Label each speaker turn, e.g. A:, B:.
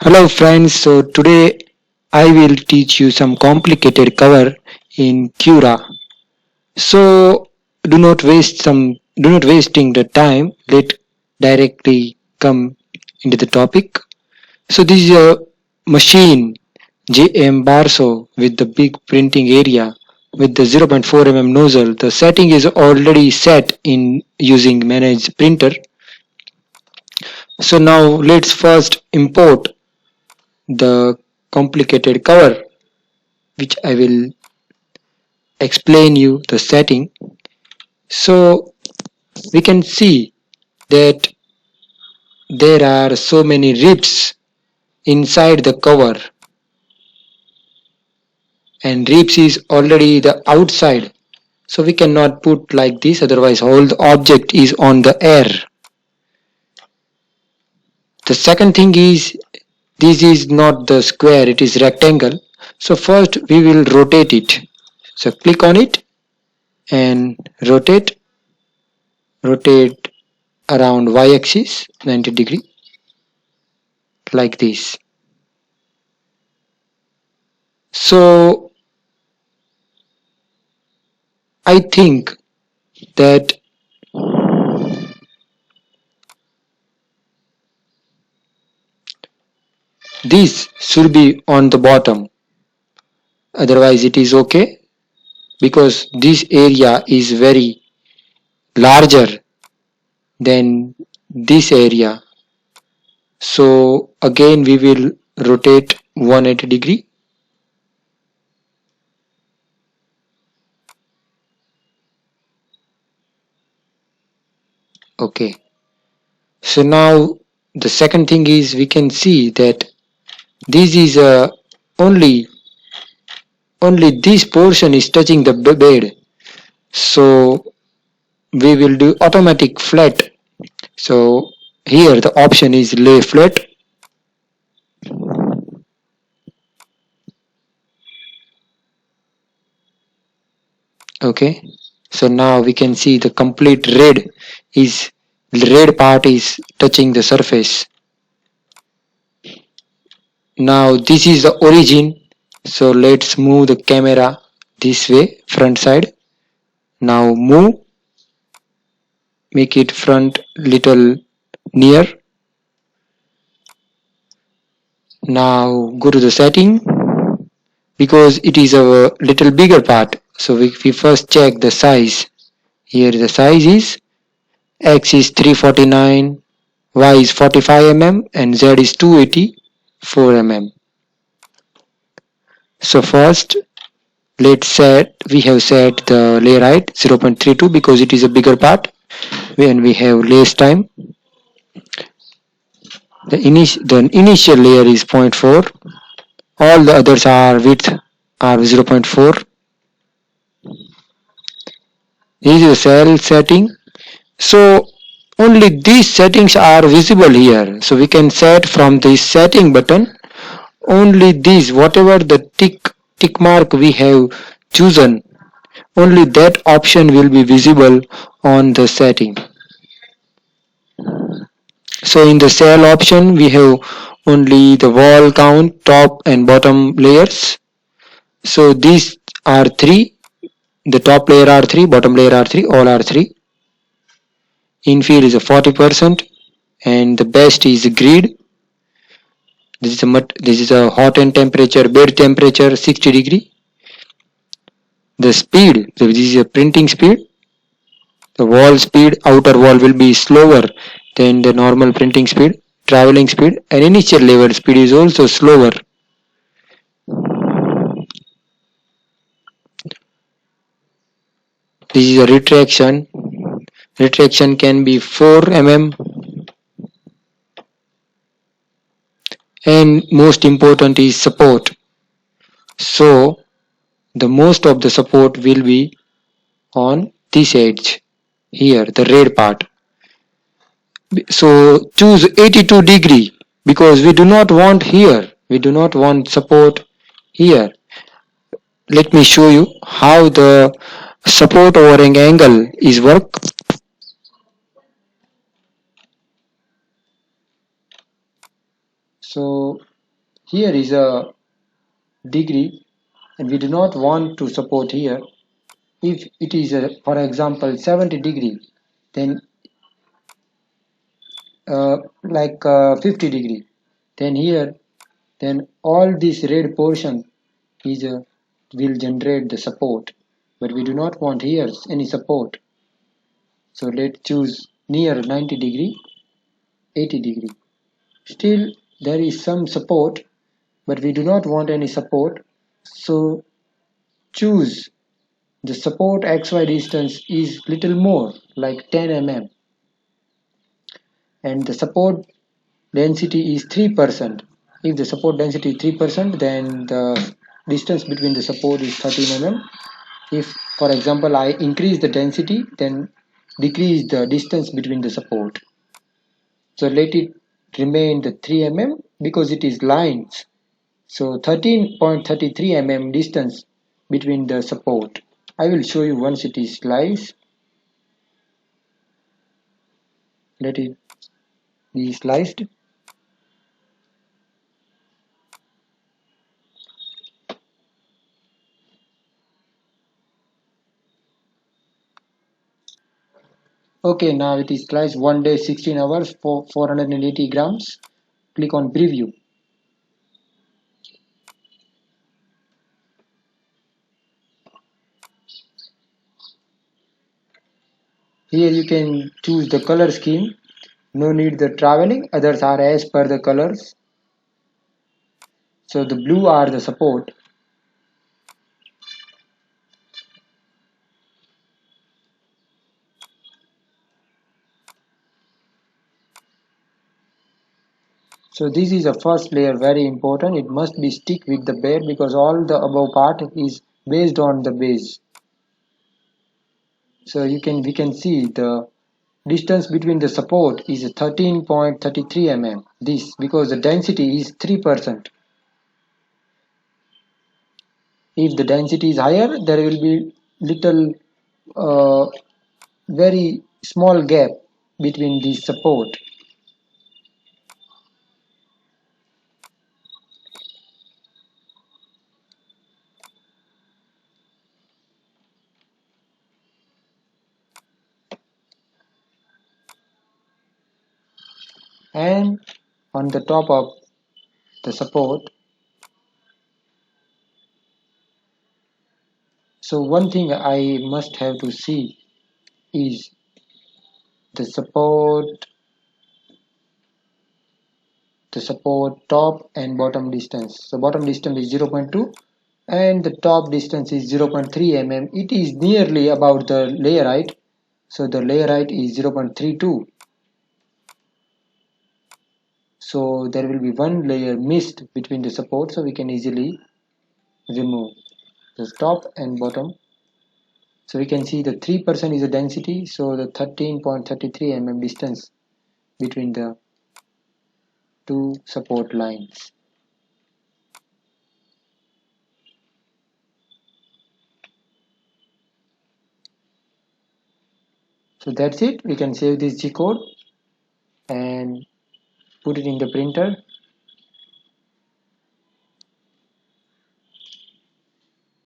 A: Hello friends, so today I will teach you some complicated cover in Cura. So do not wasting the time. Let directly come into the topic. So this is a machine JM Barso with the big printing area with the 0.4 mm nozzle. The setting is already set in using managed printer. So now let's first import the complicated cover, which I will explain you the setting. So we can see that there are so many ribs inside the cover, and ribs is already the outside, so we cannot put like this, otherwise whole the object is on the air. The second thing is, this is not the square, it is rectangle. So first we will rotate it. So click on it and rotate around y-axis 90 degree, like this. So I think that this should be on the bottom, otherwise it is okay, because this area is very larger than this area. So again we will rotate 180 degree. Okay, so now the second thing is, we can see that this is only this portion is touching the bed. So we will do automatic flat. So here the option is lay flat. Okay, so now we can see the complete red part is touching the surface. Now this is the origin, so let's move the camera this way, front side. Now make it front little near. Now go to the setting, because it is a little bigger part, so we first check the size. Here the size is X is 349, Y is 45 mm, and Z is 284 mm. So first we have set the lay height 0.32, because it is a bigger part when we have less time. The initial layer is 0.4, all the others are width are 0.4. This is the cell setting. So only these settings are visible here, so we can set from this setting button only these, whatever the tick mark we have chosen, only that option will be visible on the setting. So in the cell option we have only the wall count, top and bottom layers. So these are 3, the top layer are 3, bottom layer are 3, all are 3. Infill is a 40%, and the best is grid. This is a hot end temperature, bed temperature 60 degree. The speed, so this is a printing speed. The wall speed, outer wall will be slower than the normal printing speed, traveling speed, and initial level speed is also slower. This is a retraction. Retraction can be 4 mm, and most important is support. So the most of the support will be on this edge here, the red part. So choose 82 degree, because we do not want here, we do not want support here. Let me show you how the support over an angle is work. So here is a degree and we do not want to support here. If it is for example 70 degree, then like 50 degree, then here, then all this red portion is will generate the support, but we do not want here any support. So let's choose near 90 degree, 80 degree. Still there is some support, but we do not want any support. So choose the support XY distance is little more, like 10 mm, and the support density is 3%. If the support density is 3%, then the distance between the support is 13 mm. If, for example, I increase the density, then decrease the distance between the support. So let it remain the 3 mm because it is lines. So 13.33 mm distance between the support. I will show you once it is sliced. Let it be sliced. Okay, now it is sliced 1 day 16 hours for 480 grams. Click on preview. Here you can choose the color scheme. No need the traveling, others are as per the colors. So the blue are the support. So this is a first layer, very important. It must be stick with the bed because all the above part is based on the base. So we can see the distance between the support is 13.33 mm. This because the density is 3%. If the density is higher, there will be little uh, very small gap between the support. And on the top of the support, so one thing I must have to see is the support top and bottom distance. So bottom distance is 0.2 and the top distance is 0.3 mm. It is nearly about the layer height. So the layer height is 0.32. So there will be one layer missed between the support, so we can easily remove the top and bottom. So we can see the 3% is the density, so the 13.33 mm distance between the two support lines. So that's it. We can save this G code and put it in the printer.